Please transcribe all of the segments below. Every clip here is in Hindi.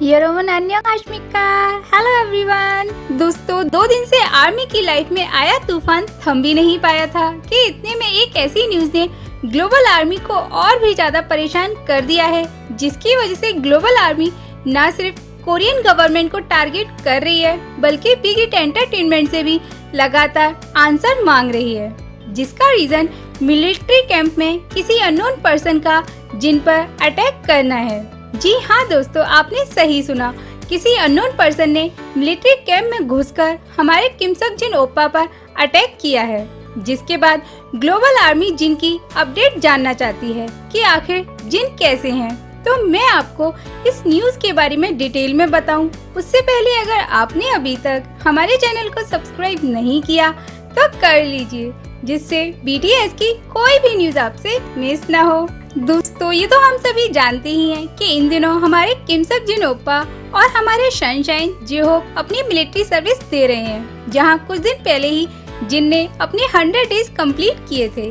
यरोमन अन्यकाश्मिका। Hello everyone. दोस्तों 2 दिन से आर्मी की लाइफ में आया तूफान थम भी नहीं पाया था कि इतने में एक ऐसी न्यूज ने ग्लोबल आर्मी को और भी ज्यादा परेशान कर दिया है, जिसकी वजह से ग्लोबल आर्मी न सिर्फ कोरियन गवर्नमेंट को टारगेट कर रही है बल्कि बिग हिट एंटरटेनमेंट से भी लगातार आंसर मांग रही है, जिसका रीजन मिलिट्री कैंप में किसी अननोन पर्सन का जिन पर अटैक करना है। जी हाँ दोस्तों, आपने सही सुना। किसी अननोन पर्सन ने मिलिट्री कैंप में घुसकर हमारे किम सक जिन ओप्पा पर अटैक किया है, जिसके बाद ग्लोबल आर्मी जिन की अपडेट जानना चाहती है कि आखिर जिन कैसे हैं। तो मैं आपको इस न्यूज के बारे में डिटेल में बताऊं, उससे पहले अगर आपने अभी तक हमारे चैनल को सब्सक्राइब नहीं किया तो कर लीजिए, जिससे बीटीएस की कोई भी न्यूज आपसे मिस ना हो। दोस्तों ये तो हम सभी जानते ही हैं कि इन दिनों हमारे किम सक जिन ओप्पा और हमारे सनशाइन जे-होप अपनी मिलिट्री सर्विस दे रहे हैं, जहां कुछ दिन पहले ही जिन ने अपने 100 डेज कंप्लीट किए थे।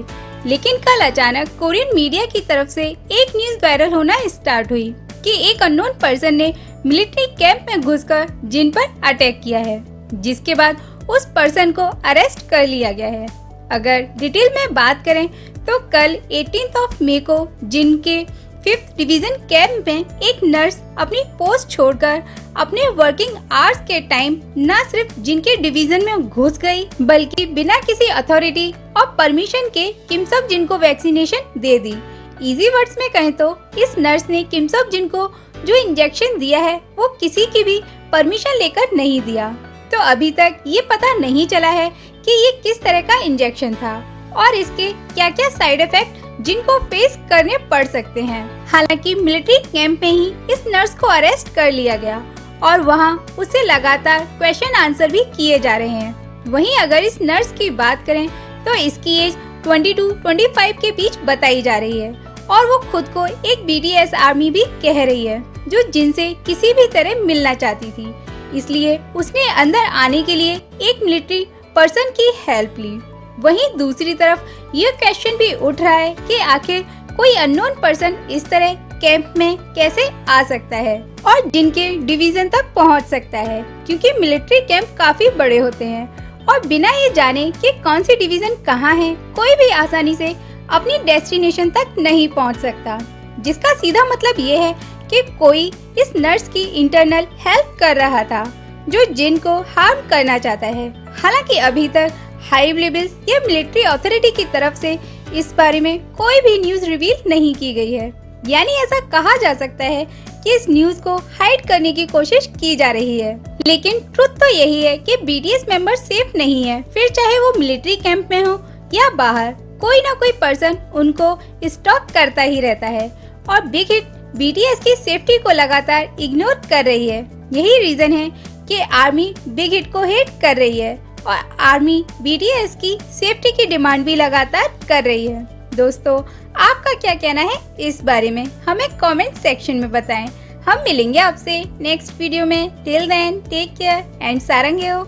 लेकिन कल अचानक कोरियन मीडिया की तरफ से एक न्यूज वायरल होना स्टार्ट हुई कि एक अननोन पर्सन ने मिलिट्री कैंप में घुसकर जिन पर अटैक किया है, जिसके बाद उस पर्सन को अरेस्ट कर लिया गया है। अगर डिटेल में बात करें तो कल 18 मई को जिन के 5th डिवीजन कैंप में एक नर्स अपनी पोस्ट छोड़कर अपने वर्किंग आवर्स के टाइम न सिर्फ जिनके डिवीजन में घुस गई बल्कि बिना किसी अथॉरिटी और परमिशन के किम सक जिन को वैक्सीनेशन दे दी। इजी वर्ड्स में कहें तो इस नर्स ने किम सक जिन को जो इंजेक्शन दिया है वो किसी की भी परमिशन लेकर नहीं दिया। तो अभी तक ये पता नहीं चला है कि ये किस तरह का इंजेक्शन था और इसके क्या क्या साइड इफेक्ट जिनको फेस करने पड़ सकते हैं। हालांकि मिलिट्री कैंप में ही इस नर्स को अरेस्ट कर लिया गया और वहां उससे लगातार क्वेश्चन आंसर भी किए जा रहे हैं। वहीं अगर इस नर्स की बात करें तो इसकी एज 22-25 के बीच बताई जा रही है और वो खुद को एक बीटीएस आर्मी भी कह रही है, जो जिनसे किसी भी तरह मिलना चाहती थी। इसलिए उसने अंदर आने के लिए एक मिलिट्री पर्सन की हेल्प ली। वहीं दूसरी तरफ ये क्वेश्चन भी उठ रहा है कि आखिर कोई अननोन पर्सन इस तरह कैंप में कैसे आ सकता है और जिनके डिवीजन तक पहुंच सकता है, क्योंकि मिलिट्री कैंप काफी बड़े होते हैं और बिना ये जाने कि कौन सी डिवीजन कहाँ है, कोई भी आसानी से अपनी डेस्टिनेशन तक नहीं पहुंच सकता। जिसका सीधा मतलब ये है कि कोई इस नर्स की इंटरनल हेल्प कर रहा था जो जिन को हार्म करना चाहता है। हालांकि अभी तक हाई लेवल्स या मिलिट्री अथॉरिटी की तरफ से इस बारे में कोई भी न्यूज रिवील नहीं की गई है, यानी ऐसा कहा जा सकता है कि इस न्यूज को हाइड करने की कोशिश की जा रही है। लेकिन ट्रुथ तो यही है कि बीटीएस मेंबर सेफ नहीं है, फिर चाहे वो मिलिट्री कैंप में हो या बाहर, कोई ना कोई पर्सन उनको स्टॉक करता ही रहता है और बिग हिट बीटीएस की सेफ्टी को लगातार इग्नोर कर रही है। यही रीजन है कि आर्मी बिग हिट को हेट कर रही है और आर्मी बीटीएस की सेफ्टी की डिमांड भी लगातार कर रही है। दोस्तों आपका क्या कहना है इस बारे में, हमें कमेंट सेक्शन में बताएं। हम मिलेंगे आपसे नेक्स्ट वीडियो में। Till then take care and सारंगेओ।